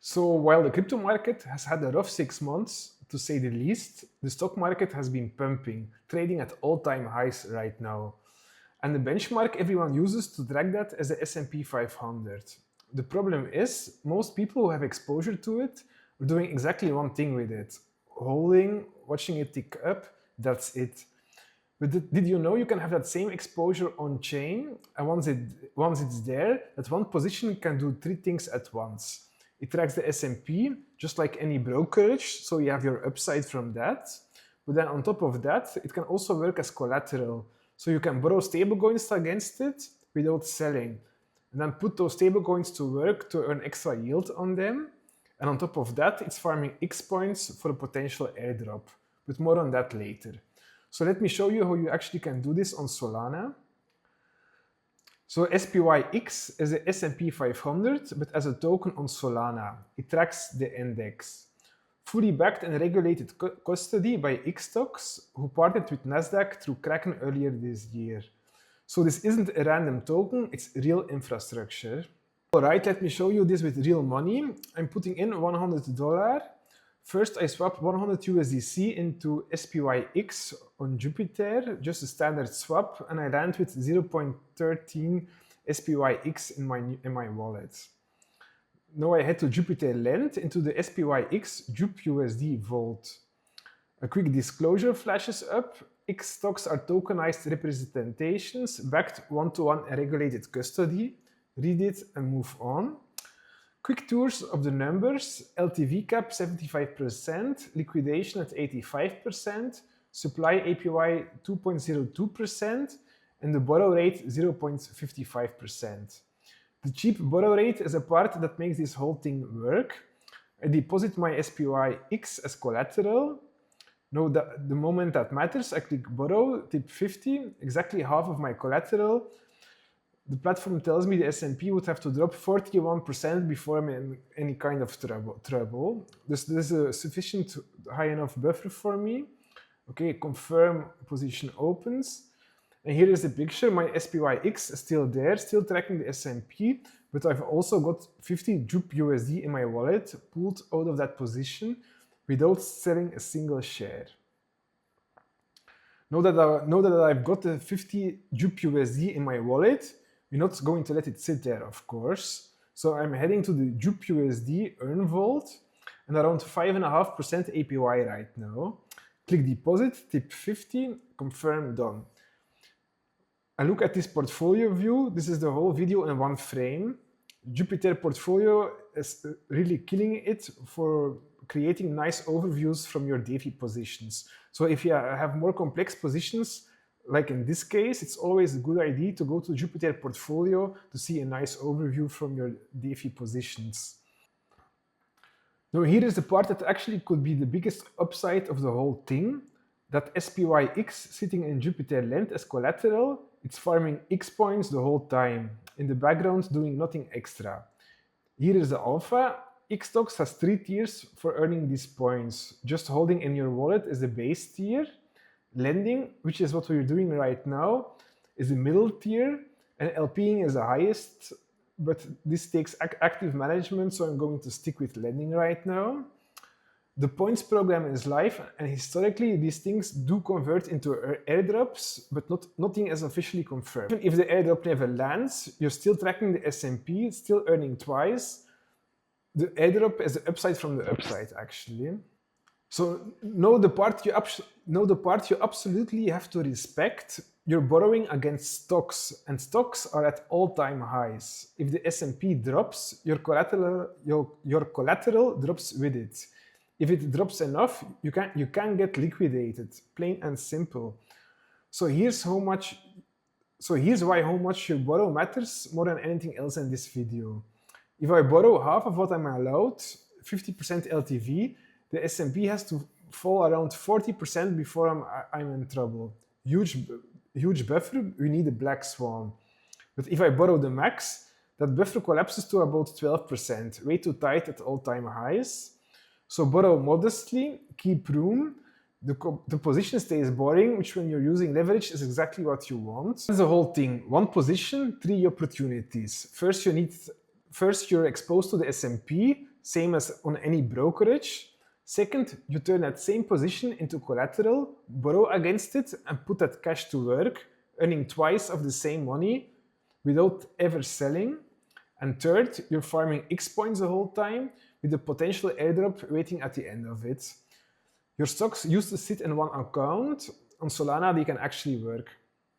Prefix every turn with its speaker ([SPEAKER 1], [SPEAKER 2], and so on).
[SPEAKER 1] So while the crypto market has had a rough 6 months, to say the least, the stock market has been pumping, trading at all-time highs right now. And the benchmark everyone uses to track that is the S&P 500. The problem is, most people who have exposure to it are doing exactly one thing with it. Holding, watching it tick up, that's it. But did you know you can have that same exposure on chain, and once it's there, that one position can do 3 things at once. It tracks the S&P, just like any brokerage, so you have your upside from that. But then on top of that, it can also work as collateral. So you can borrow stablecoins against it without selling. And then put those stablecoins to work to earn extra yield on them. And on top of that, it's farming xPoints for a potential airdrop. But more on that later. So let me show you how you actually can do this on Solana. So SPYx is the S&P 500, but as a token on Solana. It tracks the index. Fully backed and regulated custody by xStocks, who partnered with Nasdaq through Kraken earlier this year. So this isn't a random token, it's real infrastructure. Alright, let me show you this with real money. I'm putting in $100. First, I swapped 100 USDC into SPYx on Jupiter, just a standard swap, and I land with 0.13 SPYx in my wallet. Now I head to Jupiter Lend into the SPYx JupUSD vault. A quick disclosure flashes up. xStocks are tokenized representations backed one-to-one and regulated custody. Read it and move on. Quick tours of the numbers: LTV cap 75%, liquidation at 85%, supply APY 2.02%, and the borrow rate 0.55%. The cheap borrow rate is a part that makes this whole thing work. I deposit my SPYx as collateral. Now, the moment that matters, I click borrow, tip 50, exactly half of my collateral. The platform tells me the S&P would have to drop 41% before I'm in any kind of trouble. This is a sufficient high enough buffer for me. Okay, confirm position opens. And here is the picture. My SPYx is still there, still tracking the S&P, but I've also got 50 JupUSD in my wallet pulled out of that position without selling a single share. Now that I've got the 50 JupUSD in my wallet, we're not going to let it sit there, of course. So I'm heading to the JupUSD Earn Vault and around 5.5% APY right now. Click deposit, tip 50, confirm, done. I look at this portfolio view. This is the whole video in one frame. Jupiter portfolio is really killing it for creating nice overviews from your DeFi positions. So if you have more complex positions, like in this case, it's always a good idea to go to Jupiter portfolio to see a nice overview from your DeFi positions. Now here is the part that actually could be the biggest upside of the whole thing. That SPYx sitting in Jupiter Lend as collateral, it's farming xPoints the whole time, in the background doing nothing extra. Here is the alpha. xStocks has 3 tiers for earning these points. Just holding in your wallet is the base tier. Lending, which is what we're doing right now, is the middle tier, and LPing is the highest, but this takes active management, so I'm going to stick with lending right now. The points program is live, and historically these things do convert into airdrops, but nothing is officially confirmed. Even if the airdrop never lands, you're still tracking the S&P, still earning twice. The airdrop is the upside from the upside, actually. So know the part you absolutely have to respect. You're borrowing against stocks, and stocks are at all-time highs. If the S&P drops, your collateral drops with it. If it drops enough, you can get liquidated, plain and simple. So here's why how much you borrow matters more than anything else in this video. If I borrow half of what I'm allowed, 50% LTV, the S&P has to fall around 40% before I'm in trouble. Huge buffer, we need a black swan. But if I borrow the max, that buffer collapses to about 12%, way too tight at all-time highs. So borrow modestly, keep room. The position stays boring, which when you're using leverage is exactly what you want. That's the whole thing. One position, 3 opportunities. First, you're exposed to the S&P. same as on any brokerage. Second, you turn that same position into collateral, borrow against it, and put that cash to work, earning twice of the same money without ever selling. And third, you're farming xPoints the whole time with a potential airdrop waiting at the end of it. Your stocks used to sit in one account. On Solana, they can actually work.